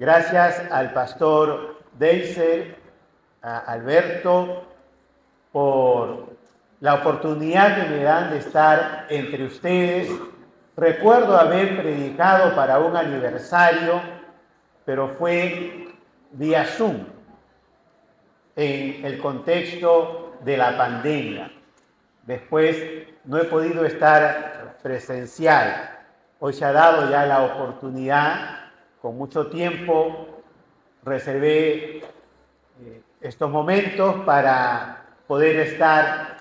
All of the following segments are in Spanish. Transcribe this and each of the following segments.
Gracias al pastor Deiser, a Alberto, por la oportunidad que me dan de estar entre ustedes. Recuerdo haber predicado para un aniversario, pero fue vía Zoom, en el contexto de la pandemia. Después no he podido estar presencial. Hoy se ha dado ya la oportunidad, con mucho tiempo reservé estos momentos para poder estar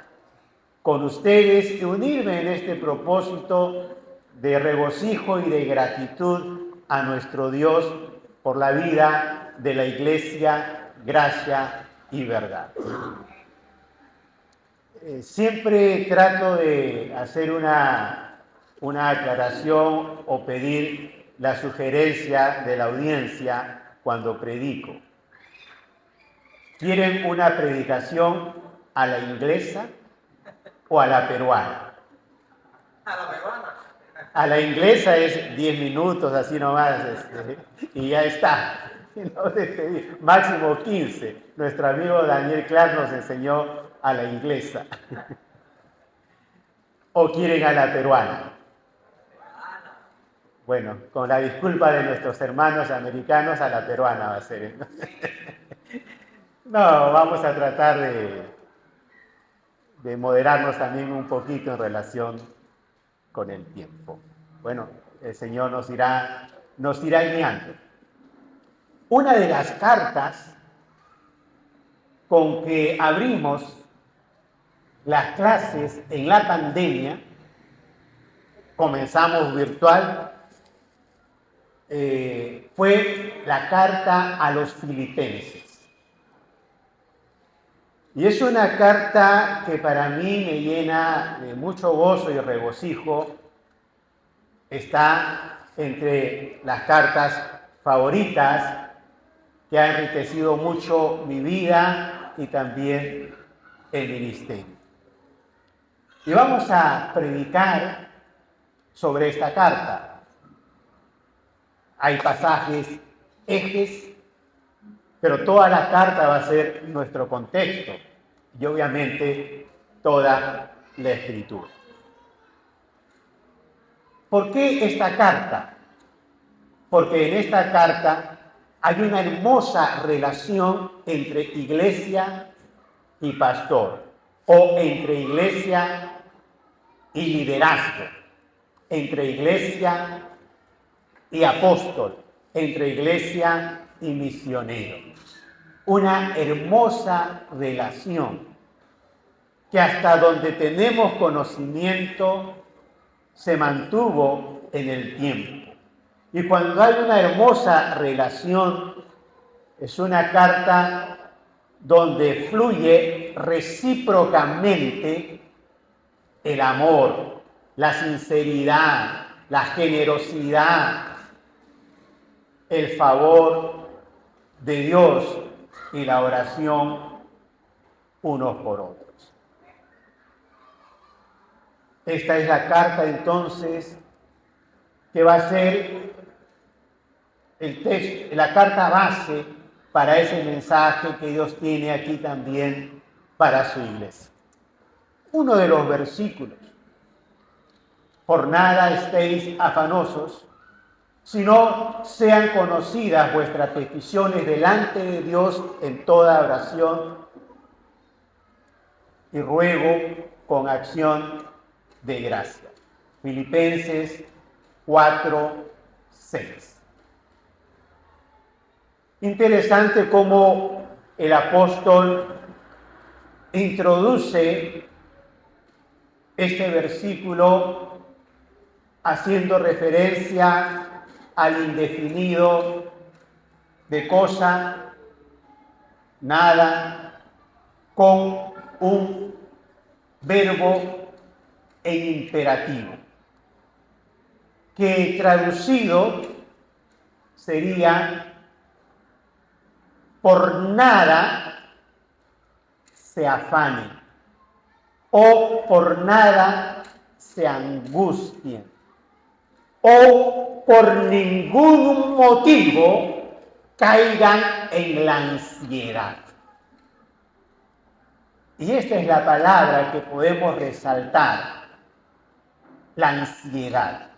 con ustedes y unirme en este propósito de regocijo y de gratitud a nuestro Dios por la vida de la Iglesia, Gracia y Verdad. Siempre trato de hacer una aclaración o pedir la sugerencia de la audiencia cuando predico. ¿Quieren una predicación a la inglesa o a la peruana? A la peruana. A la inglesa es 10 minutos, así nomás, y ya está. Máximo 15. Nuestro amigo Daniel Clark nos enseñó a la inglesa. ¿O quieren a la peruana? Bueno, con la disculpa de nuestros hermanos americanos, a la peruana va a ser. No, vamos a tratar de moderarnos también un poquito en relación con el tiempo. Bueno, el Señor nos irá guiando. Una de las cartas con que abrimos las clases en la pandemia, comenzamos virtual, fue la carta a los Filipenses. Y es una carta que para mí me llena de mucho gozo y regocijo. Está entre las cartas favoritas que ha enriquecido mucho mi vida y también el ministerio. Y vamos a predicar sobre esta carta. Hay pasajes, ejes, pero toda la carta va a ser nuestro contexto y obviamente toda la Escritura. ¿Por qué esta carta? Porque en esta carta hay una hermosa relación entre iglesia y pastor, o entre iglesia y liderazgo, entre iglesia y apóstol, entre iglesia y misionero. Una hermosa relación que hasta donde tenemos conocimiento se mantuvo en el tiempo. Y cuando hay una hermosa relación, es una carta donde fluye recíprocamente el amor, la sinceridad, la generosidad, el favor de Dios y la oración unos por otros. Esta es la carta entonces que va a ser el texto, la carta base para ese mensaje que Dios tiene aquí también para su iglesia. Uno de los versículos: por nada estéis afanosos, sino sean conocidas vuestras peticiones delante de Dios en toda oración y ruego con acción de gracia. Filipenses 4:6. Interesante cómo el apóstol introduce este versículo haciendo referencia al indefinido de cosa, nada, con un verbo en imperativo, que traducido sería: por nada se afanen o por nada se angustien o por ningún motivo caigan en la ansiedad. Y esta es la palabra que podemos resaltar, la ansiedad,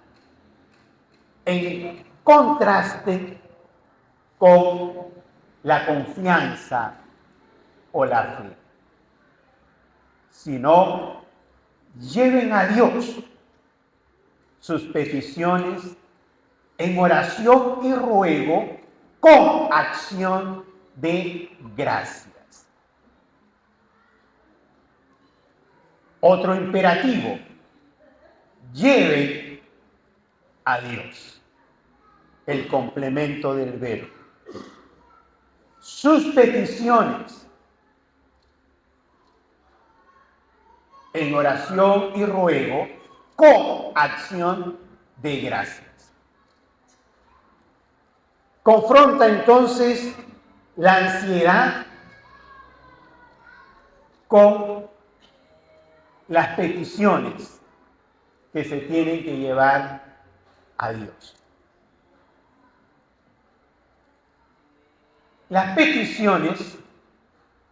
en contraste con la confianza o la fe. Sino, lleven a Dios sus peticiones en oración y ruego con acción de gracias. Otro imperativo, lleven a Dios, el complemento del verbo. Sus peticiones en oración y ruego con acción de gracias. Confronta entonces la ansiedad con las peticiones que se tienen que llevar a Dios. Las peticiones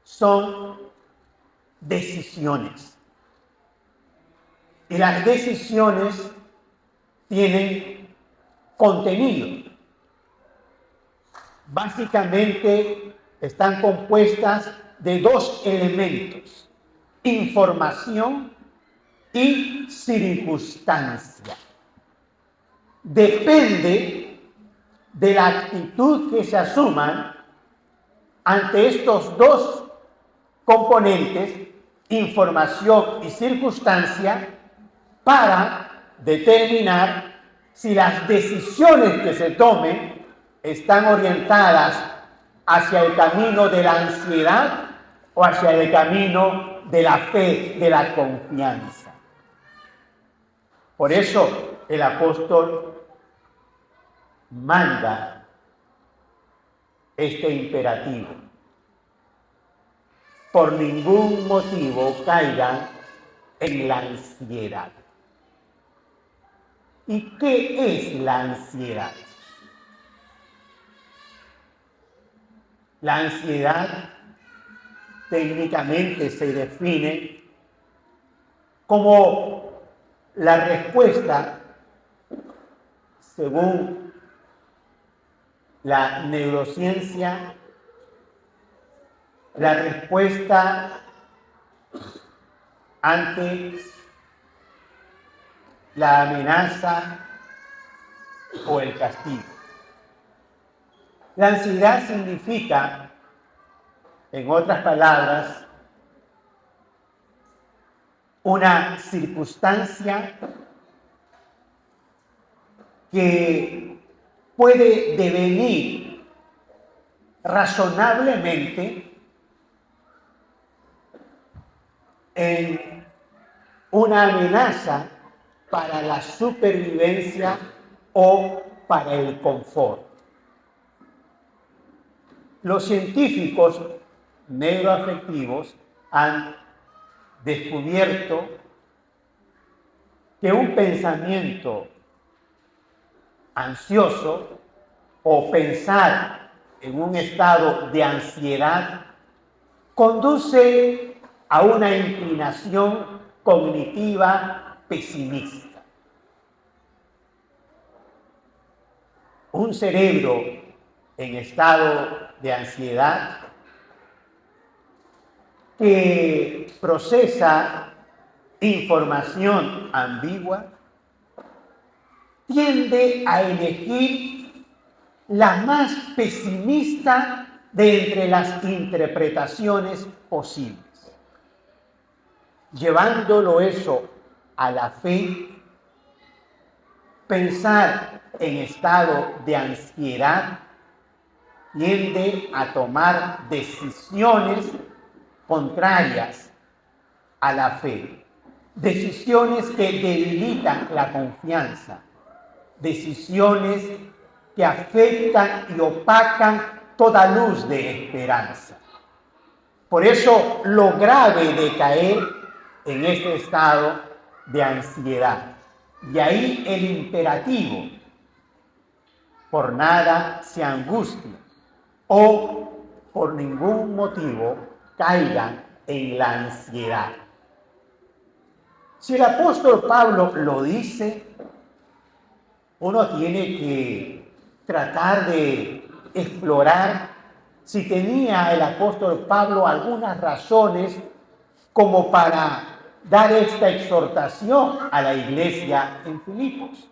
son decisiones. Y las decisiones tienen contenido. Básicamente están compuestas de dos elementos: información y circunstancia. Depende de la actitud que se asuman ante estos dos componentes, información y circunstancia, para determinar si las decisiones que se tomen están orientadas hacia el camino de la ansiedad o hacia el camino de la fe, de la confianza. Por eso el apóstol manda este imperativo: por ningún motivo caigan en la ansiedad. ¿Y qué es la ansiedad? La ansiedad técnicamente se define como la respuesta, según la neurociencia, la respuesta ante la amenaza o el castigo. La ansiedad significa, en otras palabras, una circunstancia que puede devenir razonablemente en una amenaza para la supervivencia o para el confort. Los científicos neuroafectivos han descubierto que un pensamiento ansioso o pensar en un estado de ansiedad conduce a una inclinación cognitiva pesimista. Un cerebro en estado de ansiedad que procesa información ambigua tiende a elegir la más pesimista de entre las interpretaciones posibles. Llevándolo eso a la fe, pensar en estado de ansiedad tiende a tomar decisiones contrarias a la fe, decisiones que debilitan la confianza, decisiones que afectan y opacan toda luz de esperanza. Por eso lo grave de caer en este estado de ansiedad. De ahí el imperativo: por nada se angustien, o por ningún motivo caigan en la ansiedad. Si el apóstol Pablo lo dice, uno tiene que tratar de explorar si tenía el apóstol Pablo algunas razones como para dar esta exhortación a la iglesia en Filipos.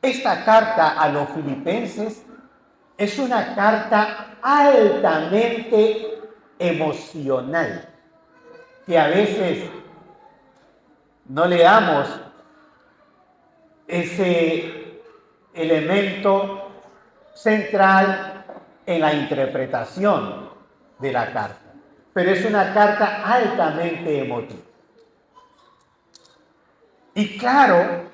Esta carta a los filipenses es una carta altamente emocional, que a veces no le damos ese elemento central en la interpretación de la carta. Pero es una carta altamente emotiva. Y claro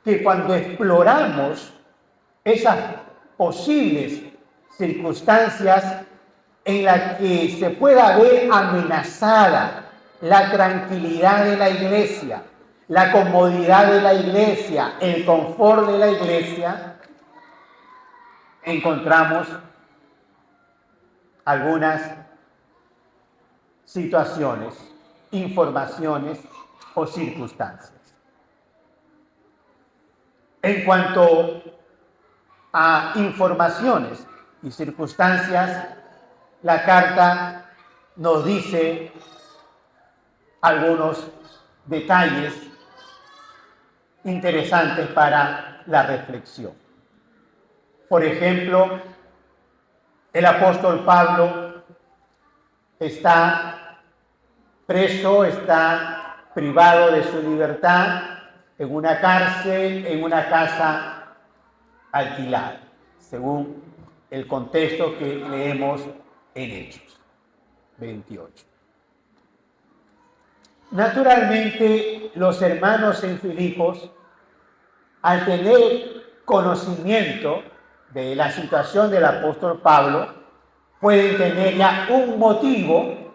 que cuando exploramos esas posibles circunstancias en las que se pueda ver amenazada la tranquilidad de la iglesia, la comodidad de la iglesia, el confort de la iglesia, encontramos algunas situaciones, informaciones o circunstancias. En cuanto a informaciones y circunstancias, la carta nos dice algunos detalles interesantes para la reflexión. Por ejemplo, el apóstol Pablo está preso, está privado de su libertad en una cárcel, en una casa alquilada, según el contexto que leemos en Hechos 28. Naturalmente, los hermanos en Filipos, al tener conocimiento de la situación del apóstol Pablo, pueden tener ya un motivo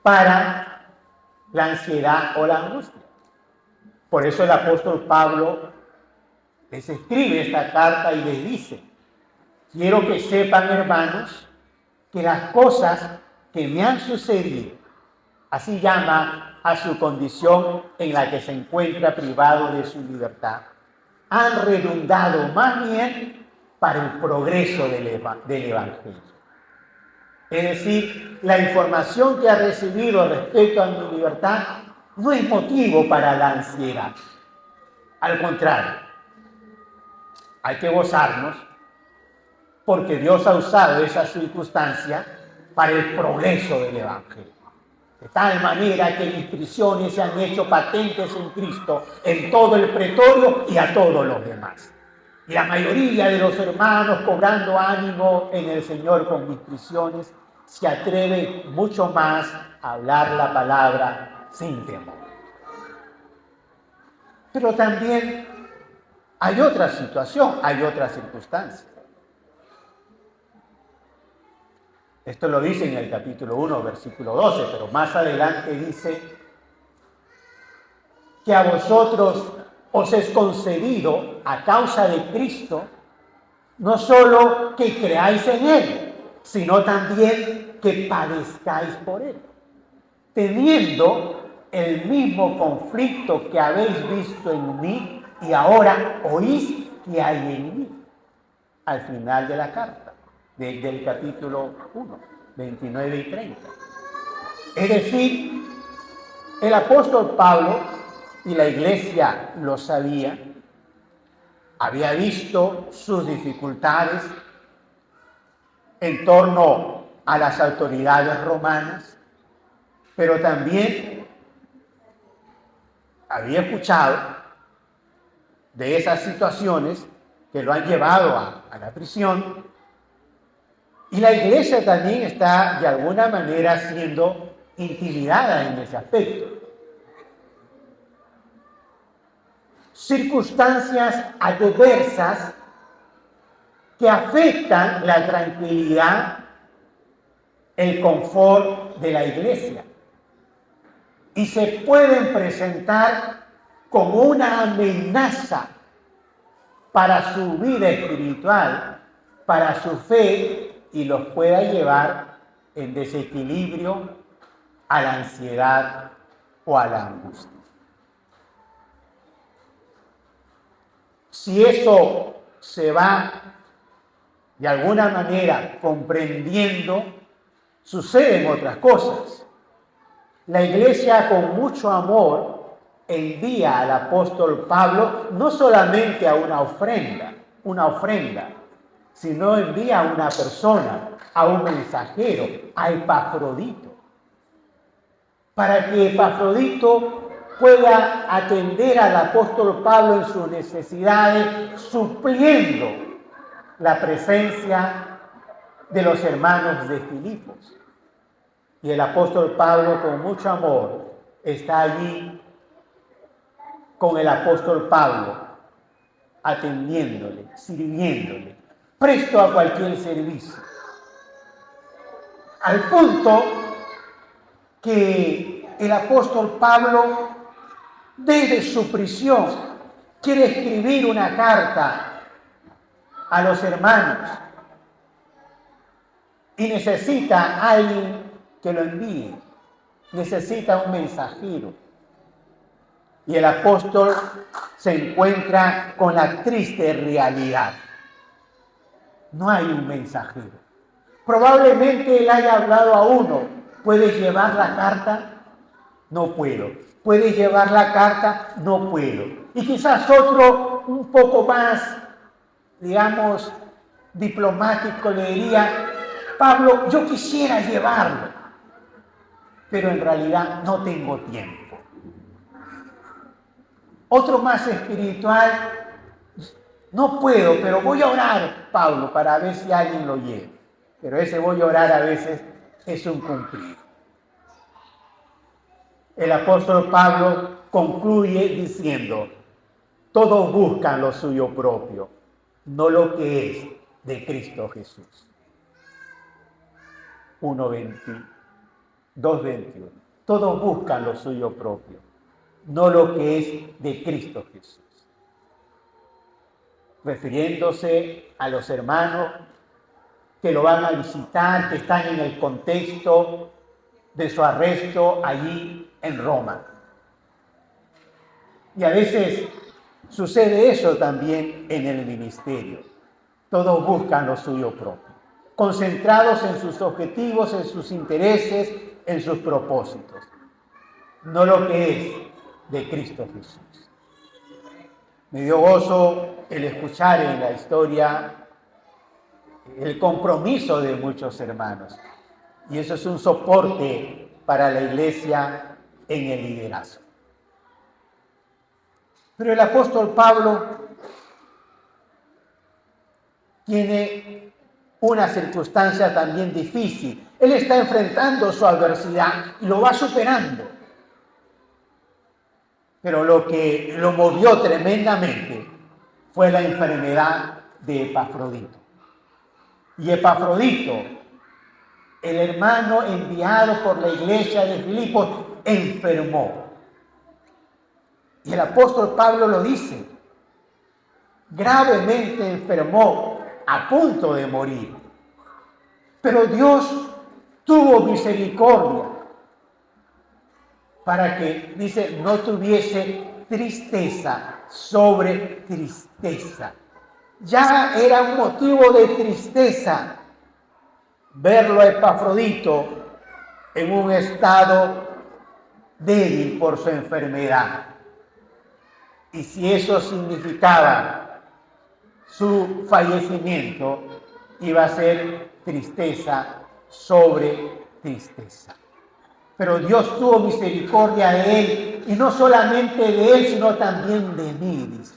para la ansiedad o la angustia. Por eso el apóstol Pablo les escribe esta carta y les dice: quiero que sepan, hermanos, que las cosas que me han sucedido, así llama a su condición en la que se encuentra privado de su libertad, han redundado más bien para el progreso del Evangelio. Es decir, la información que ha recibido respecto a mi libertad no es motivo para la ansiedad. Al contrario, hay que gozarnos porque Dios ha usado esa circunstancia para el progreso del Evangelio. De tal manera que mis prisiones se han hecho patentes en Cristo en todo el pretorio y a todos los demás. Y la mayoría de los hermanos, cobrando ánimo en el Señor con mis prisiones, se atreven mucho más a hablar la palabra sin temor. Pero también hay otra situación, hay otra circunstancia. Esto lo dice en el capítulo 1, versículo 12, pero más adelante dice que a vosotros os es concedido a causa de Cristo no solo que creáis en Él, sino también que padezcáis por Él, teniendo el mismo conflicto que habéis visto en mí y ahora oís que hay en mí. Al final de la carta, del capítulo 1, 29 y 30. Es decir, el apóstol Pablo, y la iglesia lo sabía, había visto sus dificultades en torno a las autoridades romanas, pero también había escuchado de esas situaciones que lo han llevado a la prisión, y la iglesia también está de alguna manera siendo intimidada en ese aspecto. Circunstancias adversas que afectan la tranquilidad, el confort de la iglesia, y se pueden presentar como una amenaza para su vida espiritual para su fe y los pueda llevar en desequilibrio a la ansiedad o a la angustia. Si eso se va de alguna manera comprendiendo, suceden otras cosas. La iglesia con mucho amor envía al apóstol Pablo no solamente a una ofrenda, sino envía a una persona, a un mensajero, a Epafrodito, para que Epafrodito pueda atender al apóstol Pablo en sus necesidades, supliendo la presencia de los hermanos de Filipos. Y el apóstol Pablo, con mucho amor, está allí con el apóstol Pablo, atendiéndole, sirviéndole, presto a cualquier servicio. Al punto que el apóstol Pablo, desde su prisión, quiere escribir una carta a los hermanos y necesita a alguien que lo envíe, necesita un mensajero. Y el apóstol se encuentra con la triste realidad: no hay un mensajero. Probablemente él haya hablado a uno: ¿puedes llevar la carta? No puedo. ¿Puedes llevar la carta? No puedo. Y quizás otro un poco más, digamos, diplomático le diría: Pablo, yo quisiera llevarlo, pero en realidad no tengo tiempo. Otro más espiritual: no puedo, pero voy a orar, Pablo, para ver si alguien lo lleva. Pero ese voy a orar a veces es un cumplido. El apóstol Pablo concluye diciendo: todos buscan lo suyo propio, no lo que es de Cristo Jesús. 2:21. Todos buscan lo suyo propio, no lo que es de Cristo Jesús. Refiriéndose a los hermanos que lo van a visitar, que están en el contexto de su arresto allí en Roma. Y a veces sucede eso también en el ministerio. Todos buscan lo suyo propio, concentrados en sus objetivos, en sus intereses, en sus propósitos, no lo que es de Cristo Jesús. Me dio gozo el escuchar en la historia el compromiso de muchos hermanos, y eso es un soporte para la iglesia en el liderazgo. Pero el apóstol Pablo tiene una circunstancia también difícil. Él está enfrentando su adversidad y lo va superando. Pero lo que lo movió tremendamente fue la enfermedad de Epafrodito. Y Epafrodito, el hermano enviado por la iglesia de Filipos, enfermó. Y el apóstol Pablo lo dice: gravemente enfermó, a punto de morir. Pero Dios tuvo misericordia para que, dice, no tuviese tristeza sobre tristeza. Ya era un motivo de tristeza verlo a Epafrodito en un estado débil por su enfermedad. Y si eso significaba su fallecimiento, iba a ser tristeza sobre tristeza. Pero Dios tuvo misericordia de él, y no solamente de él, sino también de mí, dice.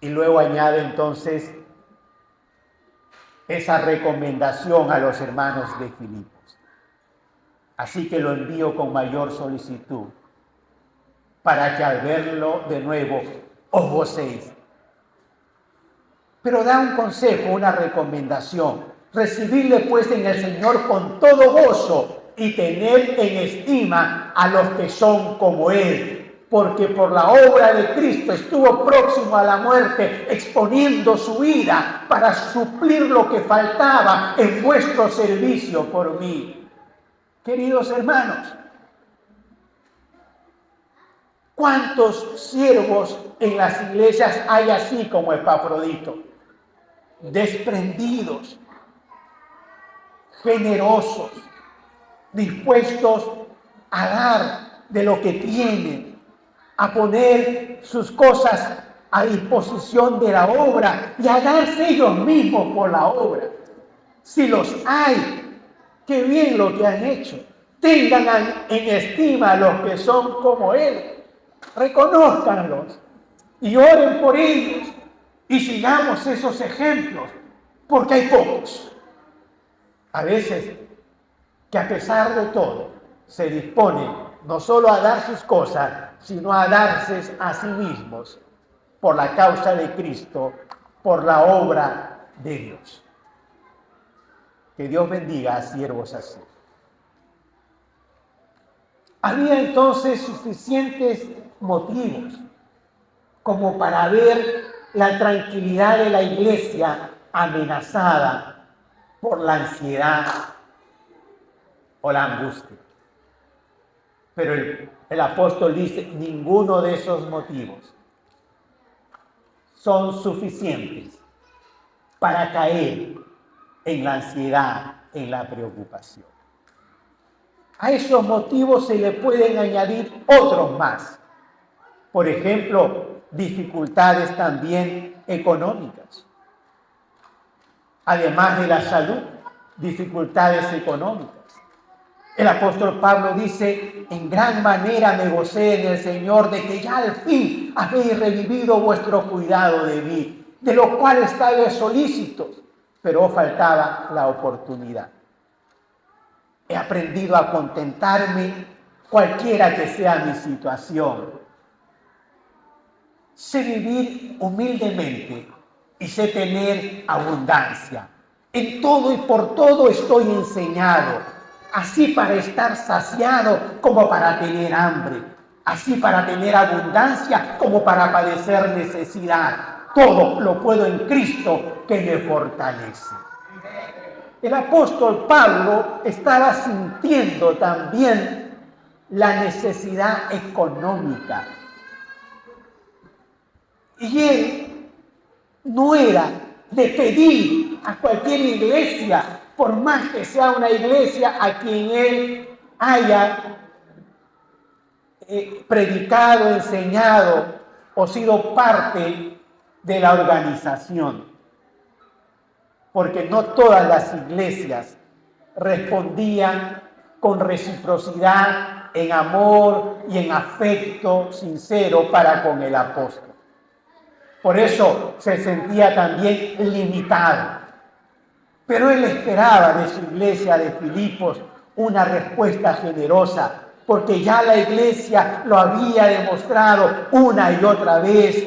Y luego añade entonces esa recomendación a los hermanos de Filipos. Así que lo envío con mayor solicitud, para que al verlo de nuevo os gocéis. Pero da un consejo, una recomendación: recibidle pues en el Señor con todo gozo y tener en estima a los que son como Él, porque por la obra de Cristo estuvo próximo a la muerte, exponiendo su vida para suplir lo que faltaba en vuestro servicio por mí. Queridos hermanos, ¿cuántos siervos en las iglesias hay así como Epafrodito? Desprendidos, generosos, dispuestos a dar de lo que tienen, a poner sus cosas a disposición de la obra y a darse ellos mismos por la obra. Si los hay, qué bien lo que han hecho. Tengan en estima a los que son como Él. Reconózcanlos y oren por ellos y sigamos esos ejemplos, porque hay pocos. A veces que a pesar de todo se disponen no solo a dar sus cosas, sino a darse a sí mismos por la causa de Cristo, por la obra de Dios. Que Dios bendiga a siervos así. Había entonces suficientes motivos como para ver la tranquilidad de la iglesia amenazada por la ansiedad o la angustia. Pero el apóstol dice, ninguno de esos motivos son suficientes para caer en la ansiedad, en la preocupación. A esos motivos se le pueden añadir otros más. Por ejemplo, dificultades también económicas. Además de la salud, dificultades económicas. El apóstol Pablo dice, en gran manera me gocé en el Señor de que ya al fin habéis revivido vuestro cuidado de mí, de lo cual estáis solícitos, pero os faltaba la oportunidad. He aprendido a contentarme cualquiera que sea mi situación. Sé vivir humildemente y sé tener abundancia. En todo y por todo estoy enseñado, así para estar saciado como para tener hambre, así para tener abundancia como para padecer necesidad. Todo lo puedo en Cristo que me fortalece. El apóstol Pablo estaba sintiendo también la necesidad económica. Y él no era de pedir a cualquier iglesia, por más que sea una iglesia a quien él haya predicado, enseñado o sido parte de la organización. Porque no todas las iglesias respondían con reciprocidad, en amor y en afecto sincero para con el apóstol. Por eso se sentía también limitado. Pero él esperaba de su iglesia de Filipos una respuesta generosa, porque ya la iglesia lo había demostrado una y otra vez,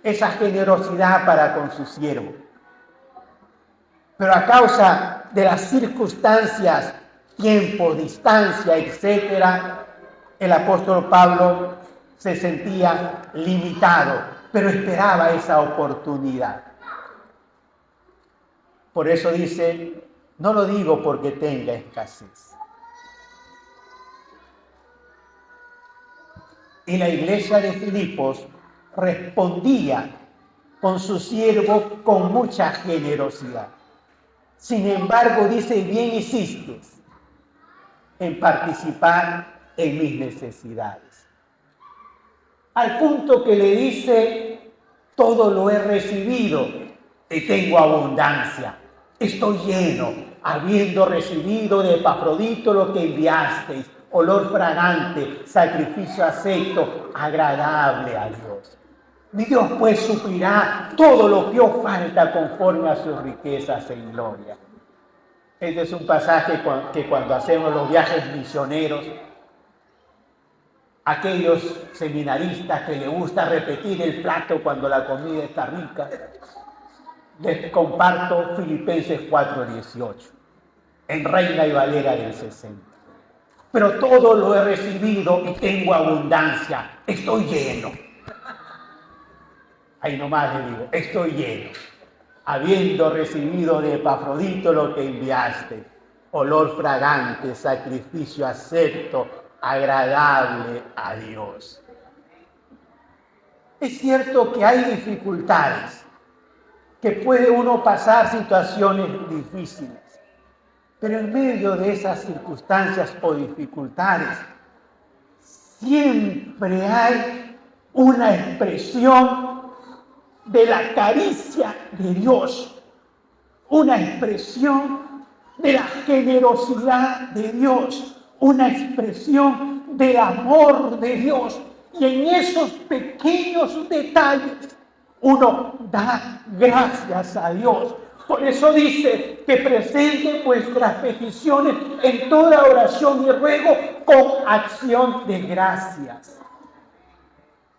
esa generosidad para con su siervo. Pero a causa de las circunstancias, tiempo, distancia, etcétera, el apóstol Pablo se sentía limitado, pero esperaba esa oportunidad. Por eso dice, no lo digo porque tenga escasez. Y la iglesia de Filipos respondía con su siervo con mucha generosidad. Sin embargo, dice, bien hiciste en participar en mis necesidades. Al punto que le dice, todo lo he recibido y tengo abundancia. Estoy lleno, habiendo recibido de Epafrodito lo que enviasteis, olor fragante, sacrificio acepto, agradable a Dios. Mi Dios pues suplirá todo lo que os falta conforme a sus riquezas en gloria. Este es un pasaje que cuando hacemos los viajes misioneros, aquellos seminaristas que les gusta repetir el plato cuando la comida está rica, les comparto Filipenses 4:18, en Reina y Valera del 60. pero todo lo he recibido y tengo abundancia. Estoy lleno. Ahí nomás le digo, estoy lleno. Habiendo recibido de Epafrodito lo que enviaste, olor fragante, sacrificio acepto, agradable a Dios. Es cierto que hay dificultades, que puede uno pasar situaciones difíciles, pero en medio de esas circunstancias o dificultades, siempre hay una expresión de la caricia de Dios, una expresión de la generosidad de Dios, una expresión del amor de Dios. Y en esos pequeños detalles uno da gracias a Dios. Por eso dice que presenten vuestras peticiones en toda oración y ruego con acción de gracias.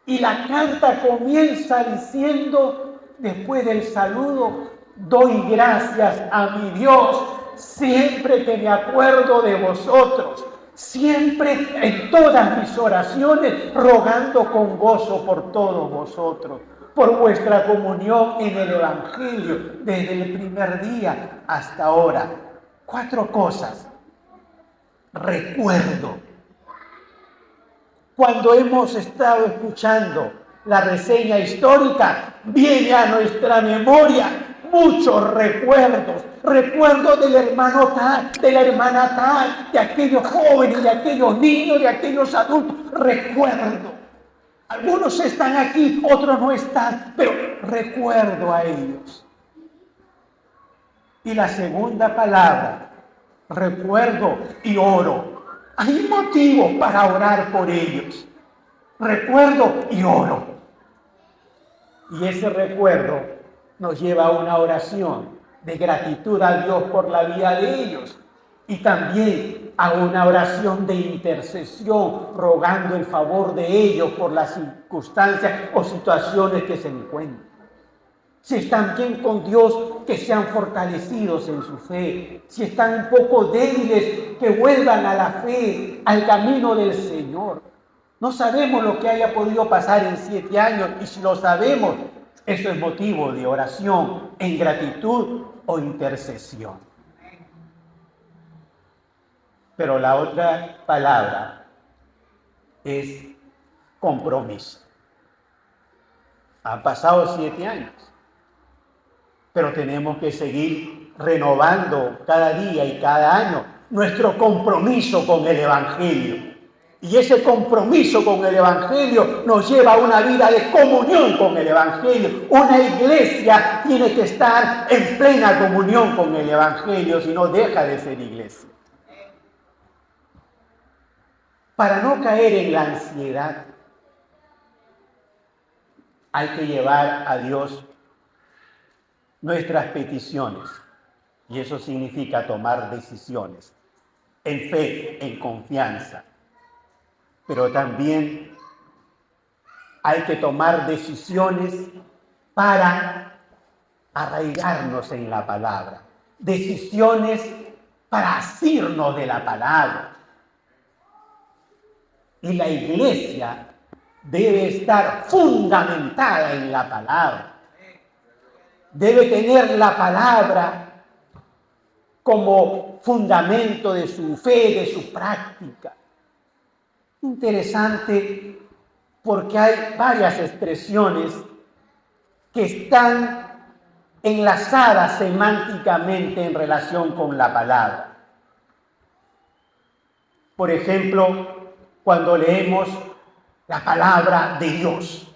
Y la carta comienza diciendo, después del saludo, doy gracias a mi Dios, siempre que me acuerdo de vosotros, siempre en todas mis oraciones, rogando con gozo por todos vosotros, por vuestra comunión en el Evangelio, desde el primer día hasta ahora. 4 cosas. Recuerdo. Cuando hemos estado escuchando la reseña histórica, viene a nuestra memoria muchos recuerdos. Recuerdos del hermano tal, de la hermana tal, de aquellos jóvenes, de aquellos niños, de aquellos adultos. Recuerdo. Algunos están aquí, otros no están, pero recuerdo a ellos. Y la segunda palabra, recuerdo y oro. Hay motivos para orar por ellos. Recuerdo y oro. Y ese recuerdo nos lleva a una oración de gratitud a Dios por la vida de ellos. Y también a una oración de intercesión, rogando el favor de ellos por las circunstancias o situaciones que se encuentran. Si están bien con Dios, que sean fortalecidos en su fe. Si están un poco débiles, que vuelvan a la fe, al camino del Señor. No sabemos lo que haya podido pasar en 7 años, y si lo sabemos, eso es motivo de oración, en gratitud o intercesión. Pero la otra palabra es compromiso. Han pasado 7 años. Pero tenemos que seguir renovando cada día y cada año nuestro compromiso con el Evangelio. Y ese compromiso con el Evangelio nos lleva a una vida de comunión con el Evangelio. Una iglesia tiene que estar en plena comunión con el Evangelio, si no deja de ser iglesia. Para no caer en la ansiedad, hay que llevar a Dios nuestras peticiones, y eso significa tomar decisiones en fe, en confianza, pero también hay que tomar decisiones para arraigarnos en la palabra, decisiones para asirnos de la palabra. Y la iglesia debe estar fundamentada en la palabra. Debe tener la palabra como fundamento de su fe, de su práctica. Interesante, porque hay varias expresiones que están enlazadas semánticamente en relación con la palabra. Por ejemplo, cuando leemos la palabra de Dios.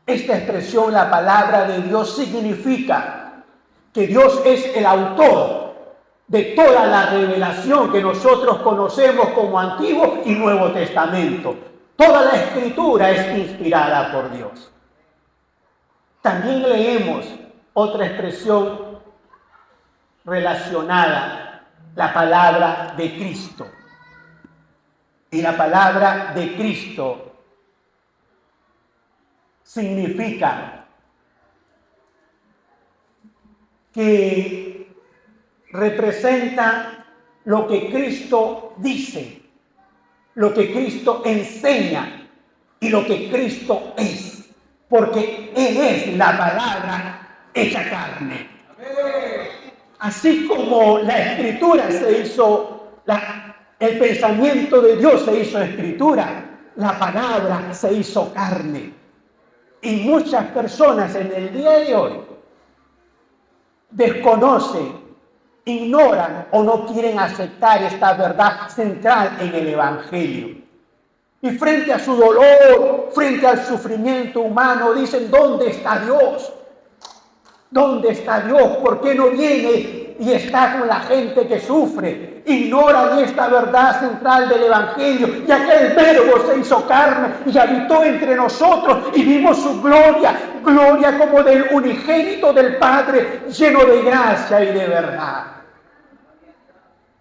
Esta expresión, la palabra de Dios, significa que Dios es el autor de toda la revelación que nosotros conocemos como Antiguo y Nuevo Testamento. Toda la Escritura es inspirada por Dios. También leemos otra expresión relacionada, la palabra de Cristo. Y la palabra de Cristo significa que representa lo que Cristo dice, lo que Cristo enseña y lo que Cristo es, porque Él es la palabra hecha carne. Así como la escritura se hizo, el pensamiento de Dios se hizo escritura, la palabra se hizo carne. Y muchas personas en el día de hoy desconocen, ignoran o no quieren aceptar esta verdad central en el Evangelio. Y frente a su dolor, frente al sufrimiento humano, dicen: ¿dónde está Dios? ¿Dónde está Dios? ¿Por qué no viene y está con la gente que sufre? Ignoran esta verdad central del Evangelio, ya que el Verbo se hizo carne y habitó entre nosotros y vimos su gloria, gloria como del unigénito del Padre, lleno de gracia y de verdad.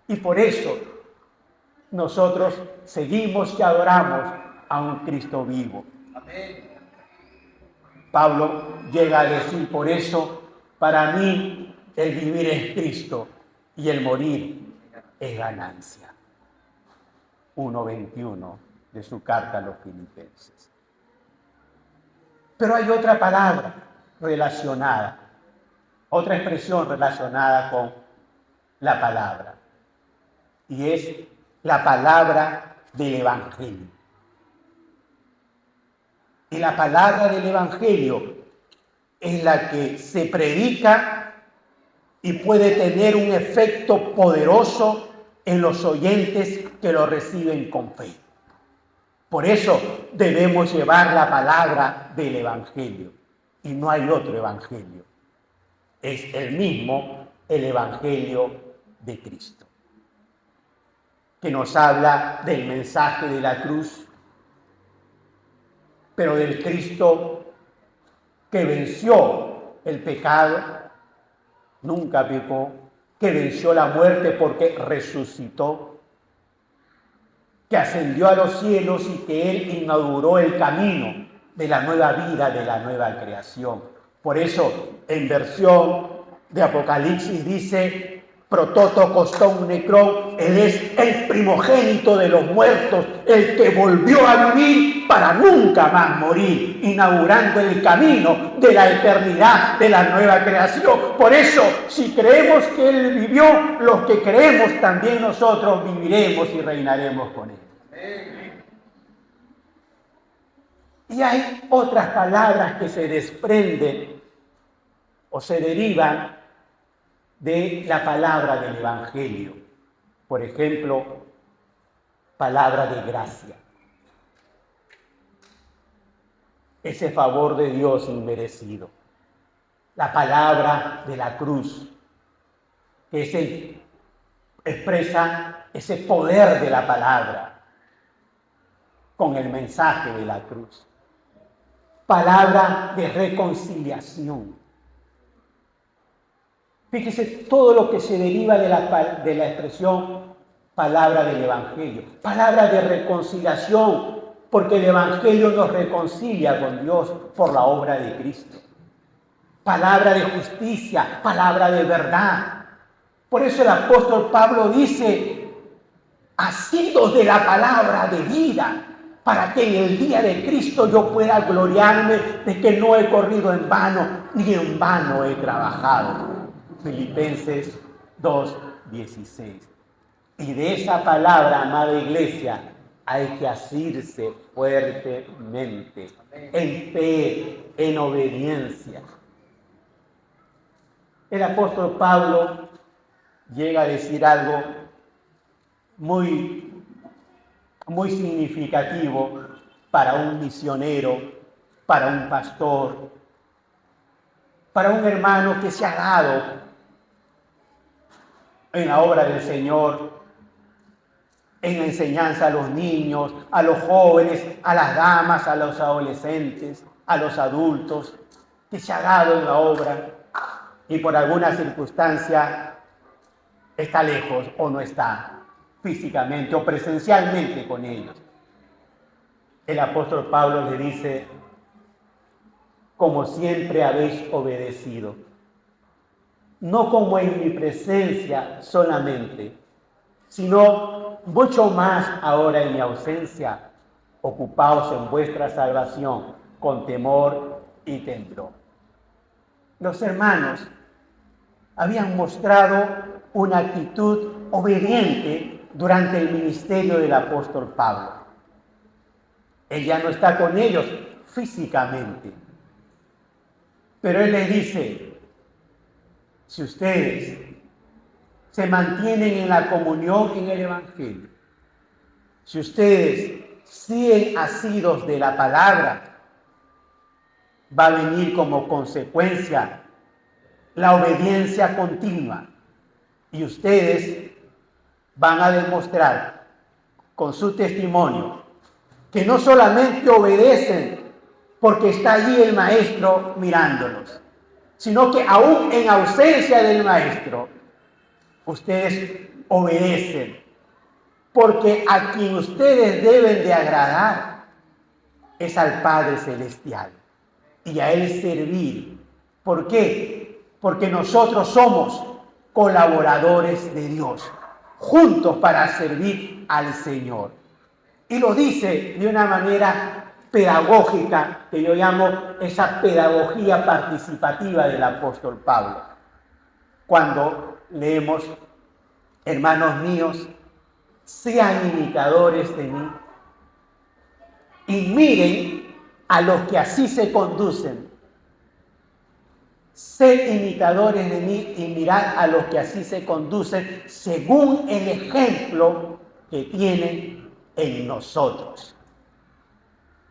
Y por eso nosotros seguimos y adoramos a un Cristo vivo. Pablo llega a decir: por eso, para mí, el vivir es Cristo y el morir es ganancia. 1:21 de su carta a los Filipenses. Pero hay otra palabra relacionada, otra expresión relacionada con la palabra, y es la palabra del Evangelio. Y la palabra del Evangelio es la que se predica y puede tener un efecto poderoso en los oyentes que lo reciben con fe. Por eso debemos llevar la palabra del Evangelio. Y no hay otro Evangelio. Es el mismo, el Evangelio de Cristo, que nos habla del mensaje de la cruz, pero del Cristo que venció el pecado, nunca pecó, que venció la muerte porque resucitó, que ascendió a los cielos y que Él inauguró el camino de la nueva vida, de la nueva creación. Por eso, en versión de Apocalipsis dice: Prototokoston necrón, Él es el primogénito de los muertos, el que volvió a vivir para nunca más morir, inaugurando el camino de la eternidad, de la nueva creación. Por eso, si creemos que Él vivió, los que creemos también nosotros viviremos y reinaremos con Él. Y hay otras palabras que se desprenden o se derivan de la palabra del Evangelio. Por ejemplo, palabra de gracia. Ese favor de Dios inmerecido. La palabra de la cruz, que expresa ese poder de la palabra con el mensaje de la cruz. Palabra de reconciliación. Fíjese todo lo que se deriva de la expresión palabra del Evangelio. Palabra de reconciliación, porque el Evangelio nos reconcilia con Dios por la obra de Cristo. Palabra de justicia, palabra de verdad. Por eso el apóstol Pablo dice: asidos de la palabra de vida, para que en el día de Cristo yo pueda gloriarme de que no he corrido en vano, ni en vano he trabajado. Filipenses 2:16. Y de esa palabra, amada iglesia, hay que asirse fuertemente, en fe, en obediencia. El apóstol Pablo llega a decir algo muy significativo para un misionero, para un pastor, para un hermano que se ha dado en la obra del Señor, en la enseñanza a los niños, a los jóvenes, a las damas, a los adolescentes, a los adultos, que se ha dado en la obra y por alguna circunstancia está lejos o no está físicamente o presencialmente con ellos. El apóstol Pablo le dice: como siempre habéis obedecido, no como en mi presencia solamente, sino mucho más ahora en mi ausencia, ocupaos en vuestra salvación con temor y temblor. Los hermanos habían mostrado una actitud obediente durante el ministerio del apóstol Pablo. Él ya no está con ellos físicamente, pero él les dice, si ustedes se mantienen en la comunión en el Evangelio, si ustedes siguen asidos de la palabra, va a venir como consecuencia la obediencia continua y ustedes van a demostrar con su testimonio que no solamente obedecen porque está allí el maestro mirándolos, sino que aún en ausencia del maestro, ustedes obedecen, porque a quien ustedes deben de agradar es al Padre Celestial y a Él servir. ¿Por qué? Porque nosotros somos colaboradores de Dios, juntos para servir al Señor. Y lo dice de una manera pedagógica, que yo llamo esa pedagogía participativa del apóstol Pablo. Cuando leemos, hermanos míos, sean imitadores de mí y miren a los que así se conducen. Sed imitadores de mí y mirad a los que así se conducen según el ejemplo que tienen en nosotros.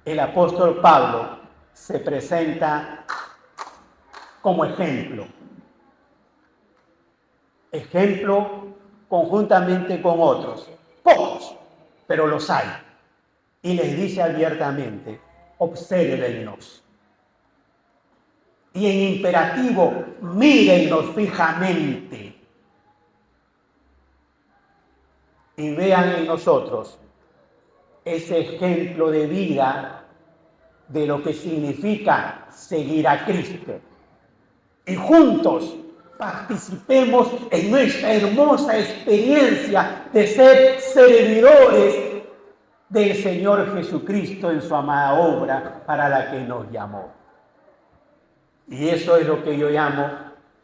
El apóstol Pablo se presenta como ejemplo. Ejemplo conjuntamente con otros. Pocos, pero los hay. Y les dice abiertamente, obsérvennos. Y en imperativo, mírennos fijamente. Y vean en nosotros ese ejemplo de vida de lo que significa seguir a Cristo. Y juntos participemos en nuestra hermosa experiencia de ser servidores del Señor Jesucristo en su amada obra para la que nos llamó. Y eso es lo que yo llamo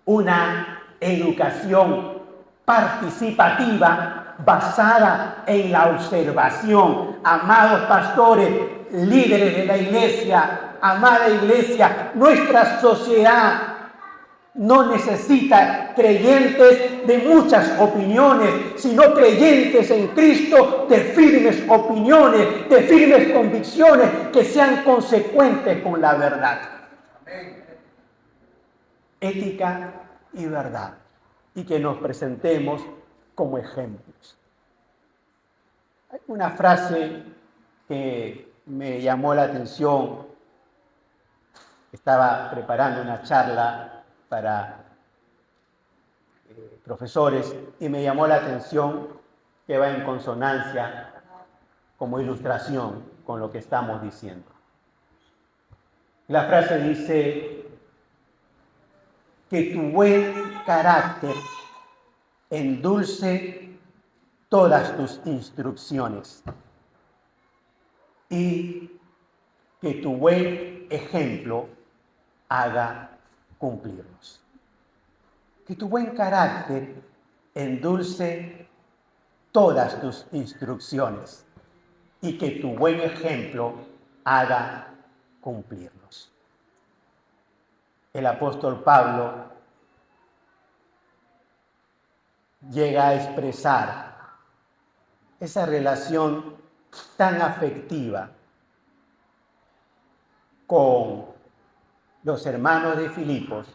una educación participativa basada en la observación. Amados pastores, líderes de la iglesia, amada iglesia, nuestra sociedad no necesita creyentes de muchas opiniones, sino creyentes en Cristo de firmes opiniones, de firmes convicciones que sean consecuentes con la verdad. Ética y verdad, y que nos presentemos como ejemplos. Hay una frase que me llamó la atención. Estaba preparando una charla para profesores y me llamó la atención que va en consonancia como ilustración con lo que estamos diciendo. La frase dice que tu buen carácter endulce todas tus instrucciones y que tu buen ejemplo haga cumplirlos. Que tu buen carácter endulce todas tus instrucciones y que tu buen ejemplo haga cumplirlos. El apóstol Pablo llega a expresar esa relación tan afectiva con los hermanos de Filipos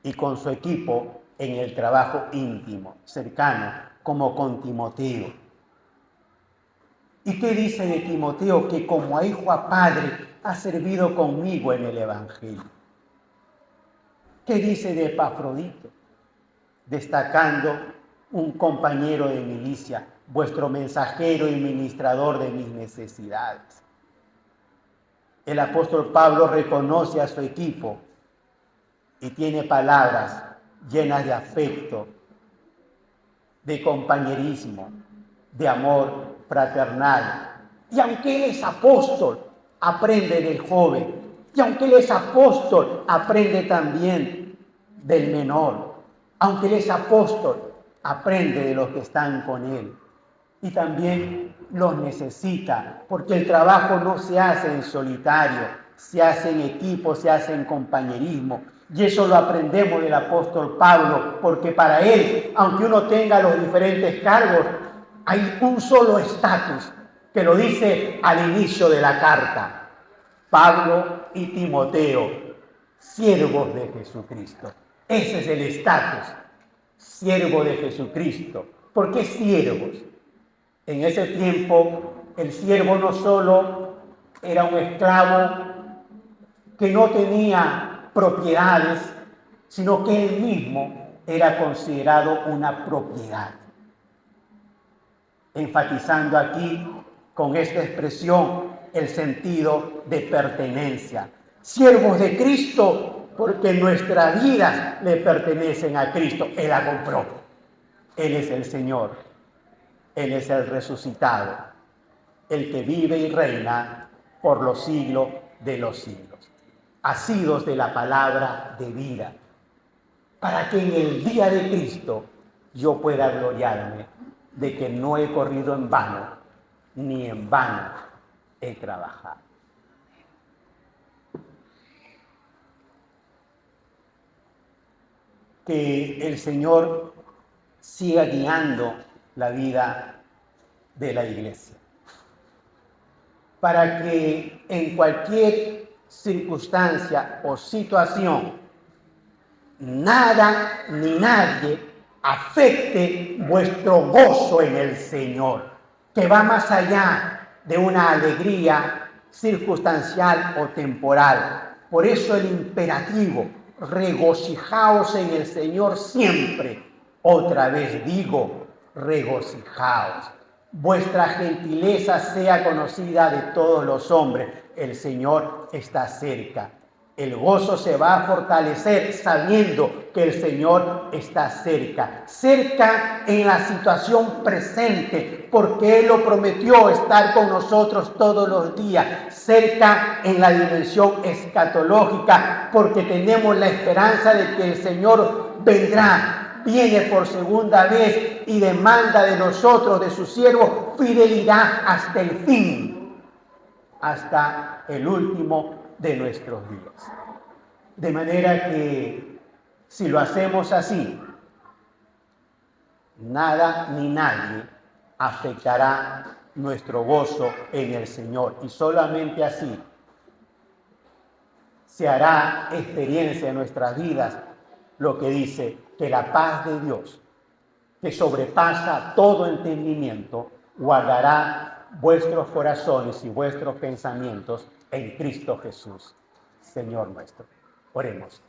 y con su equipo en el trabajo íntimo, cercano, como con Timoteo. ¿Y qué dice de Timoteo? Que como a hijo a padre ha servido conmigo en el Evangelio. ¿Qué dice de Epafrodito? Destacando un compañero de milicia, vuestro mensajero y ministrador de mis necesidades. El apóstol Pablo reconoce a su equipo y tiene palabras llenas de afecto de compañerismo, de amor fraternal. Y aunque él es apóstol, aprende del joven. Y aunque él es apóstol, aprende también del menor. Aunque él es apóstol, aprende de los que están con él. Y también los necesita, porque el trabajo no se hace en solitario, se hace en equipo, se hace en compañerismo. Y eso lo aprendemos del apóstol Pablo, porque para él, aunque uno tenga los diferentes cargos, hay un solo estatus, que lo dice al inicio de la carta. Pablo y Timoteo, siervos de Jesucristo. Ese es el estatus, siervo de Jesucristo. ¿Por qué siervos? En ese tiempo, el siervo no solo era un esclavo que no tenía propiedades, sino que él mismo era considerado una propiedad. Enfatizando aquí con esta expresión el sentido de pertenencia. Siervos de Cristo, porque nuestras vidas le pertenecen a Cristo. Él la compró. Él es el Señor. Él es el resucitado, el que vive y reina por los siglos de los siglos. Asidos de la palabra de vida, para que en el día de Cristo yo pueda gloriarme de que no he corrido en vano, ni en vano he trabajado. Que el Señor siga guiando la vida de la iglesia, para que en cualquier circunstancia o situación nada ni nadie afecte vuestro gozo en el Señor, que va más allá de una alegría circunstancial o temporal. Por eso el imperativo, regocijaos en el Señor siempre. Otra vez digo, regocijaos. Vuestra gentileza sea conocida de todos los hombres. El Señor está cerca. El gozo se va a fortalecer sabiendo que el Señor está cerca. Cerca en la situación presente, porque Él lo prometió estar con nosotros todos los días. Cerca en la dimensión escatológica, porque tenemos la esperanza de que el Señor vendrá. Viene por segunda vez y demanda de nosotros, de sus siervos, fidelidad hasta el fin, hasta el último de nuestros días. De manera que si lo hacemos así, nada ni nadie afectará nuestro gozo en el Señor. Y solamente así se hará experiencia en nuestras vidas lo que dice que la paz de Dios, que sobrepasa todo entendimiento, guardará vuestros corazones y vuestros pensamientos en Cristo Jesús, Señor nuestro. Oremos.